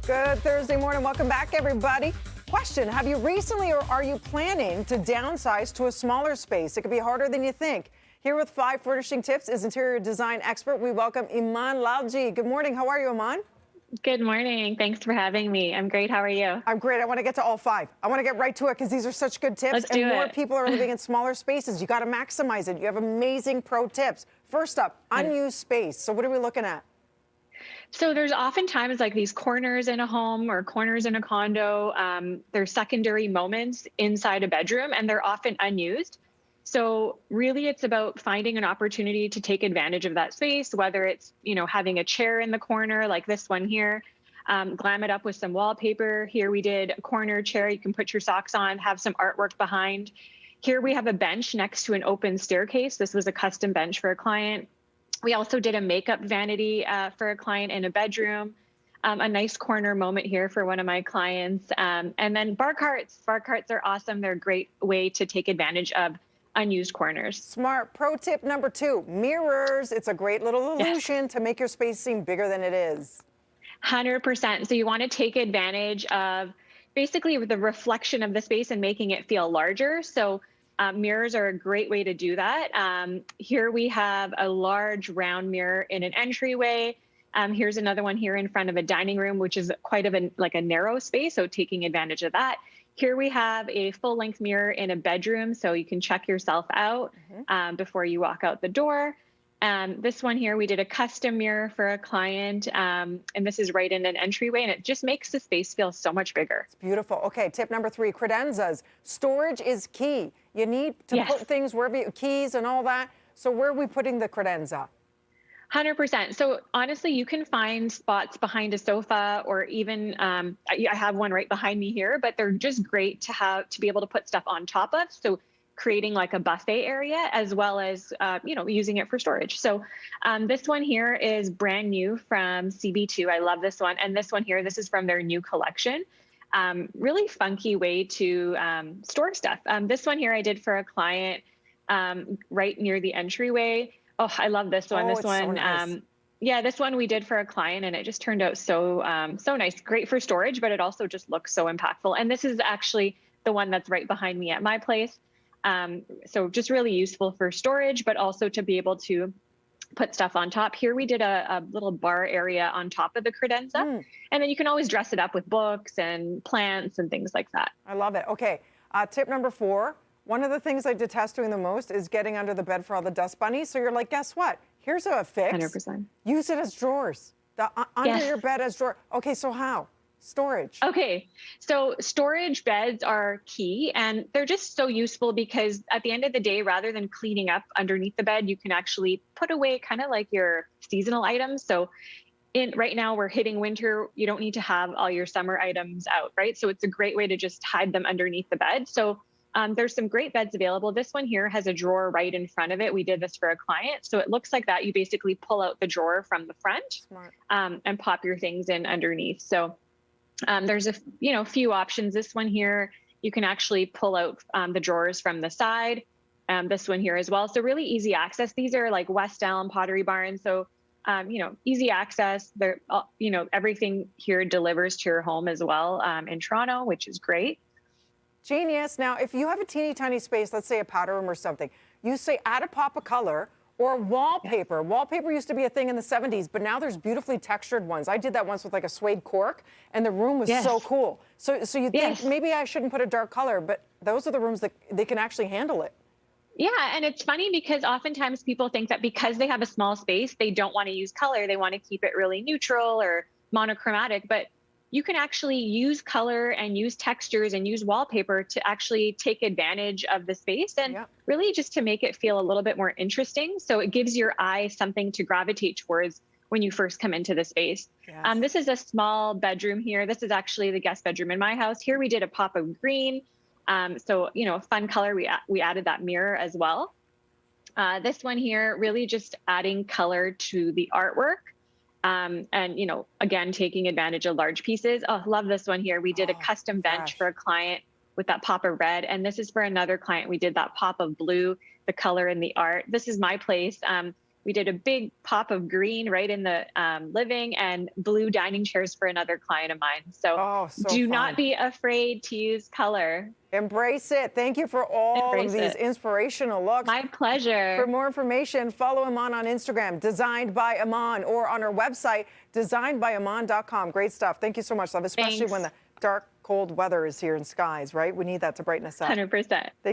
Good Thursday morning. Welcome back, everybody. Question, have you recently or are you planning to downsize to a smaller space? It could be harder than you think. Here with 5 furnishing tips is interior design expert. We welcome Iman Lalji. Good morning. How are you, Iman? Good morning. Thanks for having me. I'm great. How are you? I'm great. I want to get to all 5. I want to get right to it because these are such good tips. Let's do and more it. people are living in smaller spaces. You got to maximize it. You have amazing pro tips. First up, unused space. So what are we looking at? So there's oftentimes like these corners in a home or corners in a condo. There's secondary moments inside a bedroom and they're often unused. So really it's about finding an opportunity to take advantage of that space, whether it's, having a chair in the corner like this one here, glam it up with some wallpaper. Here we did a corner chair. You can put your socks on, have some artwork behind. Here we have a bench next to an open staircase. This was a custom bench for a client. We also did a makeup vanity for a client in a bedroom, a nice corner moment here for one of my clients. And then bar carts. Bar carts are awesome. They're a great way to take advantage of unused corners. Smart. Pro tip number 2, mirrors. It's a great little illusion to make your space seem bigger than it is. 100%. So you want to take advantage of basically the reflection of the space and making it feel larger. So mirrors are a great way to do that. Here we have a large round mirror in an entryway. Here's another one here in front of a dining room, which is quite of a narrow space. So taking advantage of that. Here we have a full length mirror in a bedroom. So you can check yourself out before you walk out the door. This one here, we did a custom mirror for a client, and this is right in an entryway, and it just makes the space feel so much bigger. It's beautiful. Okay, tip number 3, credenzas. Storage is key. You need to put things wherever keys and all that. So where are we putting the credenza? 100%. So honestly, you can find spots behind a sofa or even, I have one right behind me here, but they're just great to be able to put stuff on top of. So creating like a buffet area as well as, using it for storage. So this one here is brand new from CB2. I love this one. And this one here, this is from their new collection. Really funky way to store stuff. This one here I did for a client right near the entryway. Oh, I love this one. This one, so nice. This one we did for a client and it just turned out so nice. Great for storage, but it also just looks so impactful. And this is actually the one that's right behind me at my place. So just really useful for storage, but also to be able to put stuff on top. Here we did a little bar area on top of the credenza, and then you can always dress it up with books and plants and things like that. I love it. Okay, tip number 4. One of the things I detest doing the most is getting under the bed for all the dust bunnies. So you're like, guess what? Here's a fix. 100%. Use it as drawers. Under your bed as drawer. Okay, so how? Storage. Okay, so storage beds are key and they're just so useful because at the end of the day, rather than cleaning up underneath the bed, you can actually put away kind of like your seasonal items. So right now we're hitting winter, you don't need to have all your summer items out, right? So it's a great way to just hide them underneath the bed. So there's some great beds available. This one here has a drawer right in front of it. We did this for a client. So it looks like that. You basically pull out the drawer from the front and pop your things in underneath. So there's a few options. This one here, you can actually pull out the drawers from the side. This one here as well. So really easy access. These are like West Elm Pottery Barn. So, easy access. They're, everything here delivers to your home as well in Toronto, which is great. Genius. Now, if you have a teeny tiny space, let's say a powder room or something, you say add a pop of color or wallpaper. Wallpaper used to be a thing in the 70s, but now there's beautifully textured ones. I did that once with like a suede cork, and the room was so cool. So you think maybe I shouldn't put a dark color, but those are the rooms that they can actually handle it. Yeah, and it's funny because oftentimes people think that because they have a small space, they don't want to use color. They want to keep it really neutral or monochromatic, but you can actually use color and use textures and use wallpaper to actually take advantage of the space and really just to make it feel a little bit more interesting. So it gives your eye something to gravitate towards when you first come into the space. This is a small bedroom here. This is actually the guest bedroom in my house. Here we did a pop of green. So, a fun color. We added that mirror as well. This one here, really just adding color to the artwork. And, again, taking advantage of large pieces. Oh, love this one here. We did a custom bench for a client with that pop of red. And this is for another client. We did that pop of blue, the color and the art. This is my place. We did a big pop of green right in the living, and blue dining chairs for another client of mine. So Oh, so do fun. not be afraid to use color. Embrace it. Thank you for all of Embrace these it. inspirational looks. My pleasure. For more information, follow Iman on Instagram, Designed by Iman, or on her website, designedbyiman.com. Great stuff. Thank you so much, love, especially Thanks. when the dark, cold weather is here in skies, right? We need that to brighten us up. 100%.